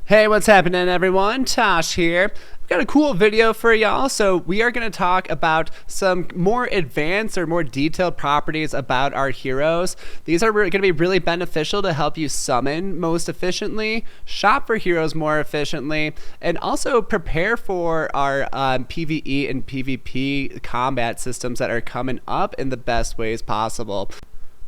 Hey, what's happening everyone? Tosh here. I've got a cool video for y'all. So we are going to talk about some more advanced or more detailed properties about our heroes. These are going to be really beneficial to help you summon most efficiently, shop for heroes more efficiently, and also prepare for our PvE and PvP combat systems that are coming up in the best ways possible.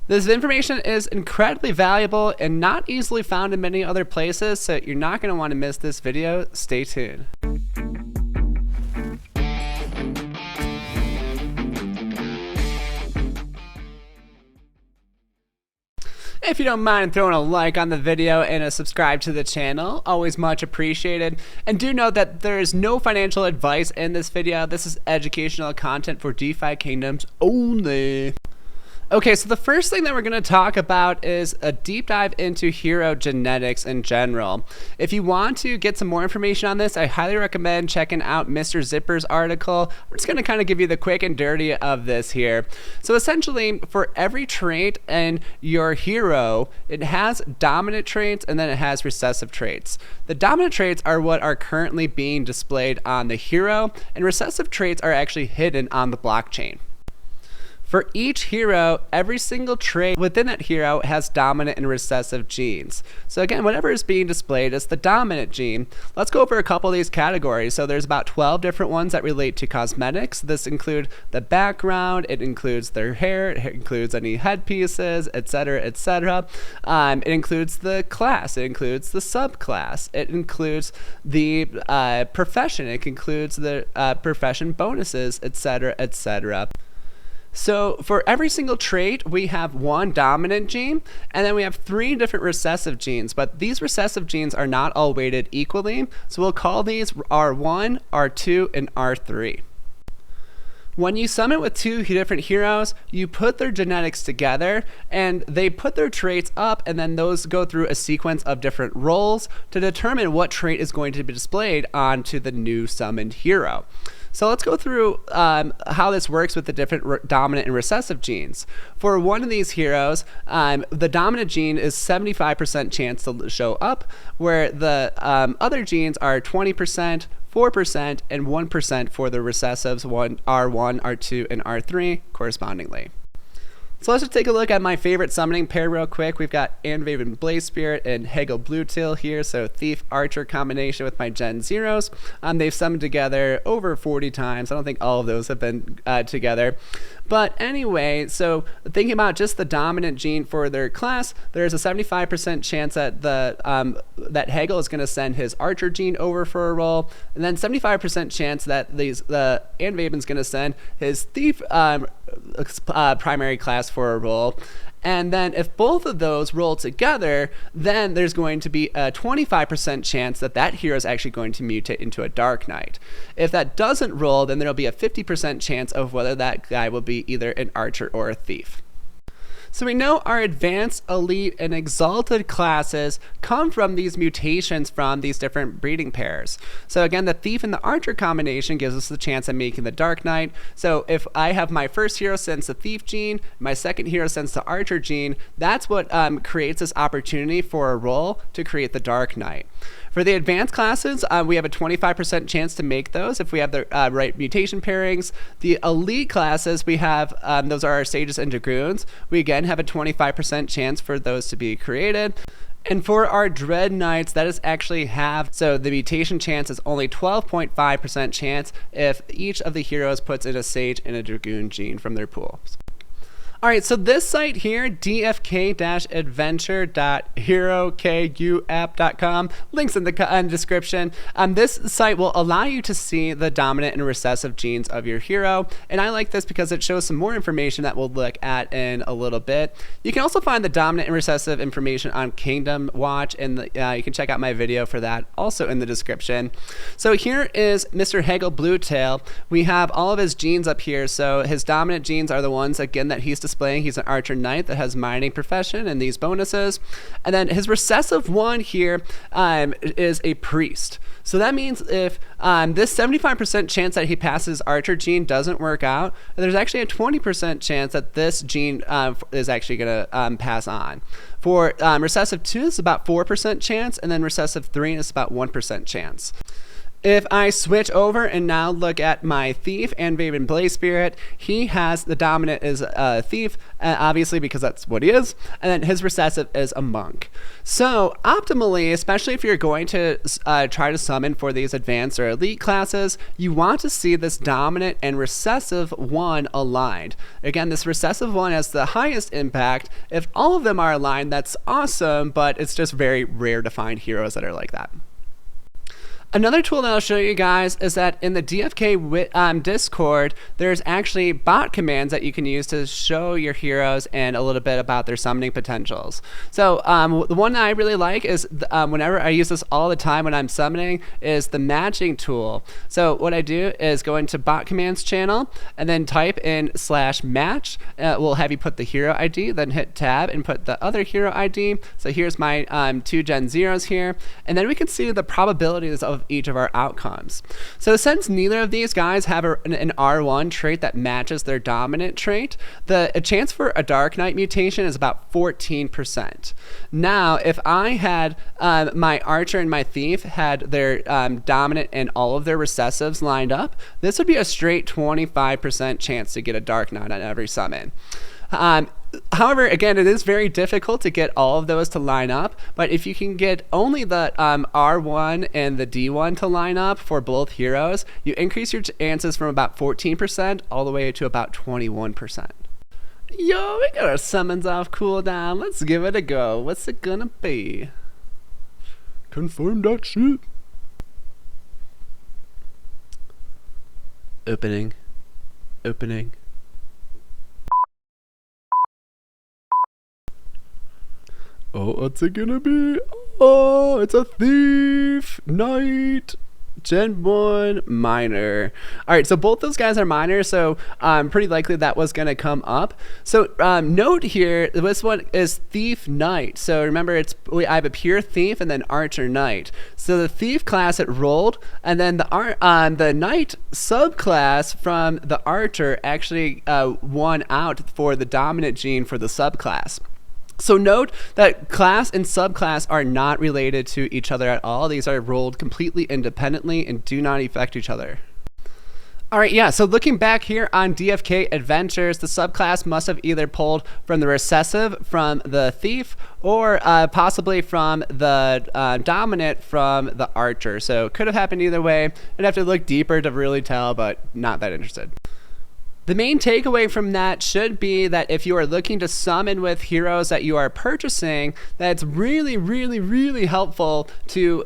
This information is incredibly valuable and not easily found in many other places, so you're not going to want to miss this video. Stay tuned. If you don't mind throwing a like on the video and a subscribe to the channel, always much appreciated. And do note that there is no financial advice in this video. This is educational content for DeFi Kingdoms only. Okay, so the first thing that we're going to talk about is a deep dive into hero genetics in general. If you want to get some more information on this, I highly recommend checking out Mr. Zipper's article. We're just going to kind of give you the quick and dirty of this here. So essentially, for every trait in your hero, it has dominant traits and then it has recessive traits. The dominant traits are what are currently being displayed on the hero, and recessive traits are actually hidden on the blockchain. For each hero, every single trait within that hero has dominant and recessive genes. So again, whatever is being displayed is the dominant gene. Let's go over a couple of these categories. So there's about 12 different ones that relate to cosmetics. This includes the background, it includes their hair, it includes any headpieces, etc., etc. It includes the class, it includes the subclass, it includes the profession, it includes the profession bonuses, etc., etc. So for every single trait, we have one dominant gene, and then we have 3 different recessive genes, but these recessive genes are not all weighted equally, so we'll call these R1, R2, and R3. When you summon with 2 different heroes, you put their genetics together, and they put their traits up, and then those go through a sequence of different roles to determine what trait is going to be displayed onto the new summoned hero. So let's go through how this works with the different dominant and recessive genes. For one of these heroes, the dominant gene is 75% chance to show up, where the other genes are 20%, 4%, and 1% for the recessives, R1, R2, and R3 correspondingly. So let's just take a look at my favorite summoning pair real quick. We've got Anvaven Blaze Spirit and Hegel Bluetail here, so Thief Archer combination with my Gen Zeros. They've summoned together over 40 times. I don't think all of those have been together. But anyway, so thinking about just the dominant gene for their class, there's a 75% chance that that Hegel is going to send his Archer gene over for a roll, and then 75% chance that the Anvaven's going to send his Thief primary class for a roll. And then if both of those roll together, then there's going to be a 25% chance that that hero is actually going to mutate into a Dark Knight. If that doesn't roll, then there'll be a 50% chance of whether that guy will be either an Archer or a Thief. So we know our advanced, elite, and exalted classes come from these mutations from these different breeding pairs. So again, the Thief and the Archer combination gives us the chance of making the Dark Knight. So if I have my first hero sense the Thief gene, my second hero sense the Archer gene, that's what creates this opportunity for a roll to create the Dark Knight. For the advanced classes, we have a 25% chance to make those if we have the right mutation pairings. The elite classes, we have, those are our Sages and Dragoons. We again have a 25% chance for those to be created. And for our Dread Knights, that is actually half. So the mutation chance is only 12.5% chance if each of the heroes puts in a Sage and a Dragoon gene from their pools. Alright, so this site here, dfk-adventure.herokuapp.com, links in the description. This site will allow you to see the dominant and recessive genes of your hero, and I like this because it shows some more information that we'll look at in a little bit. You can also find the dominant and recessive information on Kingdom Watch, and you can check out my video for that also in the description. So here is Mr. Hegel Bluetail. We have all of his genes up here, so his dominant genes are the ones, again, that he's displaying he's an archer knight that has mining profession and these bonuses. And then his recessive 1 here is a priest. So that means if this 75% chance that he passes archer gene doesn't work out, there's actually a 20% chance that this gene is actually going to pass on. For recessive 2, it's about 4% chance, and then recessive 3 is about 1% chance. If I switch over and now look at my thief and Vaven Blaze Spirit, he has the dominant is a thief, obviously because that's what he is, and then his recessive is a monk. So optimally, especially if you're going to try to summon for these advanced or elite classes, you want to see this dominant and recessive 1 aligned. Again, this recessive 1 has the highest impact. If all of them are aligned, that's awesome, but it's just very rare to find heroes that are like that. Another tool that I'll show you guys is that in the DFK Discord, there's actually bot commands that you can use to show your heroes and a little bit about their summoning potentials. So the one that I really like is whenever I use this all the time when I'm summoning is the matching tool. So what I do is go into bot commands channel and then type in /match. We'll have you put the hero ID, then hit tab and put the other hero ID. So here's my 2 Gen 0s here, and then we can see the probabilities of each of our outcomes. So since neither of these guys have an R1 trait that matches their dominant trait, the chance for a Dark Knight mutation is about 14%. Now, if I had my Archer and my Thief had their dominant and all of their recessives lined up, this would be a straight 25% chance to get a Dark Knight on every summon. However, again, it is very difficult to get all of those to line up, but if you can get only the R1 and the D1 to line up for both heroes, you increase your chances from about 14% all the way to about 21%. Yo, we got our summons off cooldown. Let's give it a go. What's it gonna be? Confirm that shit. Opening. Opening. Oh, what's it gonna be? Oh, it's a Thief Knight Gen 1 Miner. Alright, so both those guys are miners, so pretty likely that was going to come up. So note here, this one is Thief Knight. So remember, I have a pure Thief and then Archer Knight. So the Thief class, it rolled, and then the Knight subclass from the Archer actually won out for the dominant gene for the subclass. So note that class and subclass are not related to each other at all. These are rolled completely independently and do not affect each other. Alright, yeah, so looking back here on DFK Adventures, the subclass must have either pulled from the recessive from the Thief or possibly from the dominant from the Archer. So it could have happened either way. I'd have to look deeper to really tell, but not that interested. The main takeaway from that should be that if you are looking to summon with heroes that you are purchasing, that it's really, really, really helpful to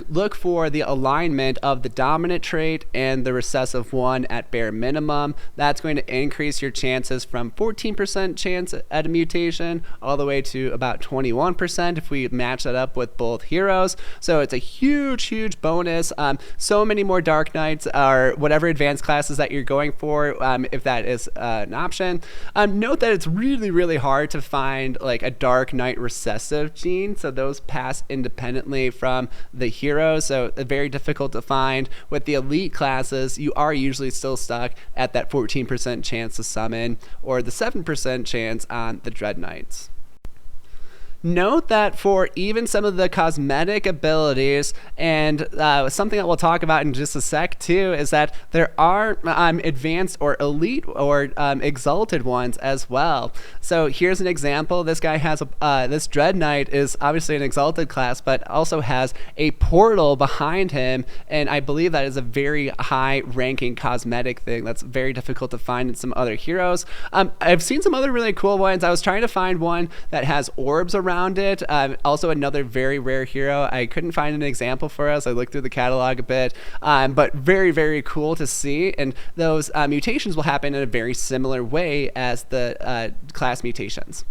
look for the alignment of the dominant trait and the recessive 1 at bare minimum. That's going to increase your chances from 14% chance at a mutation all the way to about 21% if we match that up with both heroes. So it's a huge, huge bonus. So many more Dark Knights or whatever advanced classes that you're going for. If that is an option. Note that it's really, really hard to find like a Dark Knight recessive gene, so those pass independently from the heroes, so very difficult to find. With the elite classes, you are usually still stuck at that 14% chance to summon or the 7% chance on the Dread Knights. Note that for even some of the cosmetic abilities, and something that we'll talk about in just a sec too, is that there are advanced or elite or exalted ones as well. So here's an example. This guy has this Dread Knight is obviously an exalted class, but also has a portal behind him, and I believe that is a very high ranking cosmetic thing that's very difficult to find in some other heroes. I've seen some other really cool ones. I was trying to find one that has orbs around it. Also another very rare hero. I couldn't find an example for us. I looked through the catalog a bit, but very, very cool to see. And those mutations will happen in a very similar way as the class mutations.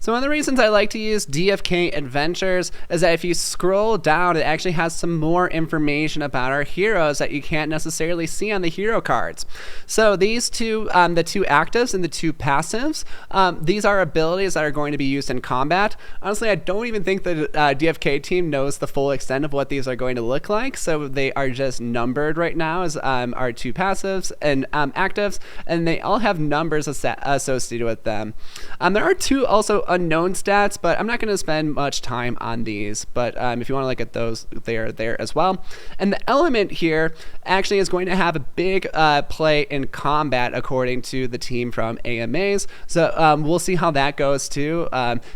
So one of the reasons I like to use DFK Adventures is that if you scroll down, it actually has some more information about our heroes that you can't necessarily see on the hero cards. So these two, the two actives and the two passives, these are abilities that are going to be used in combat. Honestly, I don't even think the DFK team knows the full extent of what these are going to look like, so they are just numbered right now as our two passives and actives, and they all have numbers associated with them. There are two also unknown stats, but I'm not going to spend much time on these, but if you want to look at those, they are there as well. And the element here actually is going to have a big play in combat according to the team from AMAs, so we'll see how that goes too.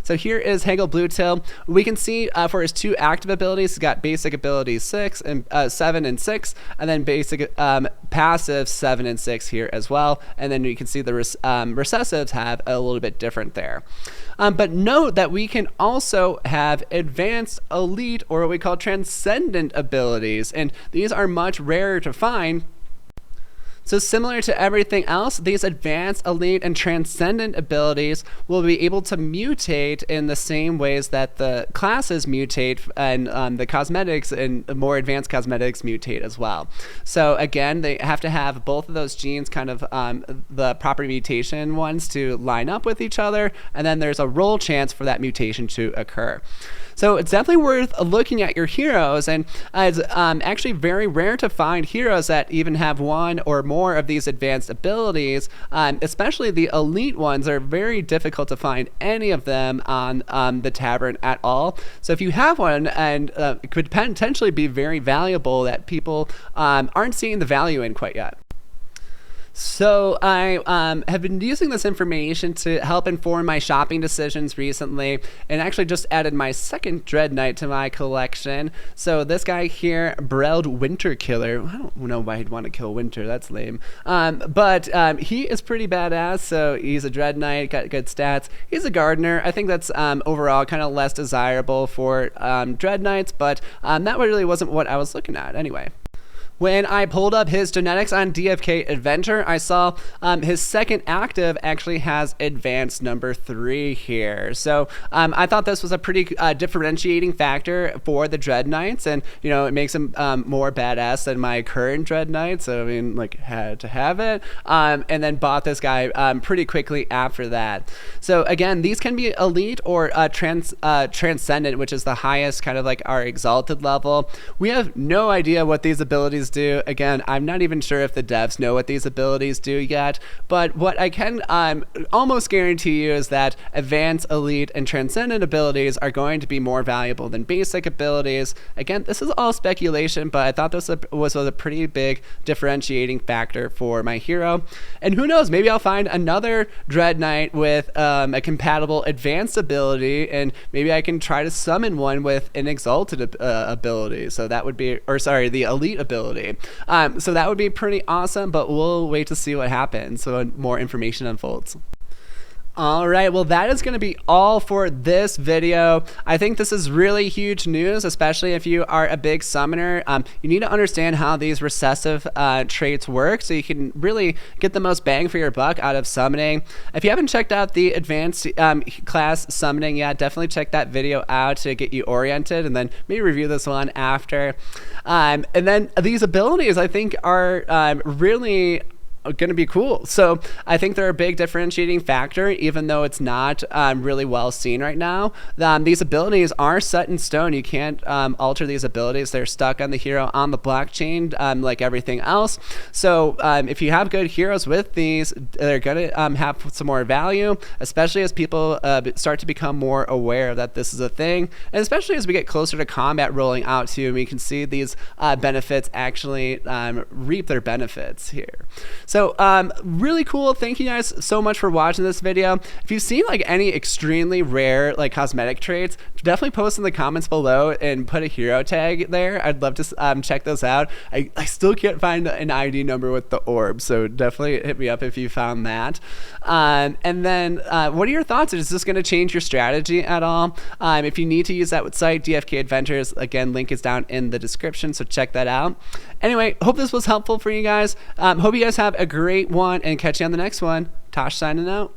So here is Hegel Bluetail. We can see for his two active abilities, he's got basic abilities 6 and 7 and 6, and then basic passive 7 and 6 here as well, and then you can see the recessives have a little bit different there. But note that we can also have advanced, elite, or what we call transcendent abilities, and these are much rarer to find. So similar to everything else, these advanced, elite, and transcendent abilities will be able to mutate in the same ways that the classes mutate and the cosmetics and more advanced cosmetics mutate as well. So again, they have to have both of those genes kind of the proper mutation ones to line up with each other, and then there's a roll chance for that mutation to occur. So it's definitely worth looking at your heroes, and it's actually very rare to find heroes that even have one or more of these advanced abilities, especially the elite ones are very difficult to find any of them on the Tavern at all. So if you have one, and it could potentially be very valuable that people aren't seeing the value in quite yet. So I have been using this information to help inform my shopping decisions recently, and actually just added my second Dread Knight to my collection. So this guy here, Breld Winter Killer. I don't know why he'd want to kill Winter, that's lame. But he is pretty badass, so he's a Dread Knight, got good stats. He's a Gardener. I think that's overall kind of less desirable for Dread Knights, but that really wasn't what I was looking at anyway. When I pulled up his genetics on DFK Adventure, I saw his second active actually has advanced number 3 here. So I thought this was a pretty differentiating factor for the Dread Knights, and you know, it makes him more badass than my current Dread Knight. So I mean, like, had to have it, and then bought this guy pretty quickly after that. So again, these can be elite or transcendent, which is the highest kind of like our exalted level. We have no idea what these abilities do. Again, I'm not even sure if the devs know what these abilities do yet, but what I can almost guarantee you is that advanced, elite, and transcendent abilities are going to be more valuable than basic abilities. Again, this is all speculation, but I thought this was a pretty big differentiating factor for my hero. And who knows, maybe I'll find another Dread Knight with a compatible advanced ability, and maybe I can try to summon one with an exalted ability. So that would be, or sorry, the elite ability. So that would be pretty awesome, but we'll wait to see what happens when more information unfolds. All right, well, that is going to be all for this video. I think this is really huge news, especially if you are a big summoner. You need to understand how these recessive traits work so you can really get the most bang for your buck out of summoning. If you haven't checked out the advanced class summoning yet, definitely check that video out to get you oriented, and then maybe review this one after. And then these abilities, I think, are really going to be cool. So I think they're a big differentiating factor, even though it's not really well seen right now. These abilities are set in stone. You can't alter these abilities. They're stuck on the hero on the blockchain, like everything else. So if you have good heroes with these, they're going to have some more value, especially as people start to become more aware that this is a thing, and especially as we get closer to combat rolling out too, and we can see these benefits actually reap their benefits here. So really cool. Thank you guys so much for watching this video. If you've seen like any extremely rare like cosmetic traits, definitely post in the comments below and put a hero tag there. I'd love to check those out. I still can't find an ID number with the orb, so definitely hit me up if you found that. And then what are your thoughts? Is this going to change your strategy at all? If you need to use that site, DFK Adventures, again, link is down in the description, so check that out. Anyway, hope this was helpful for you guys. Hope you guys have a great one, and catch you on the next one. Tosh signing out.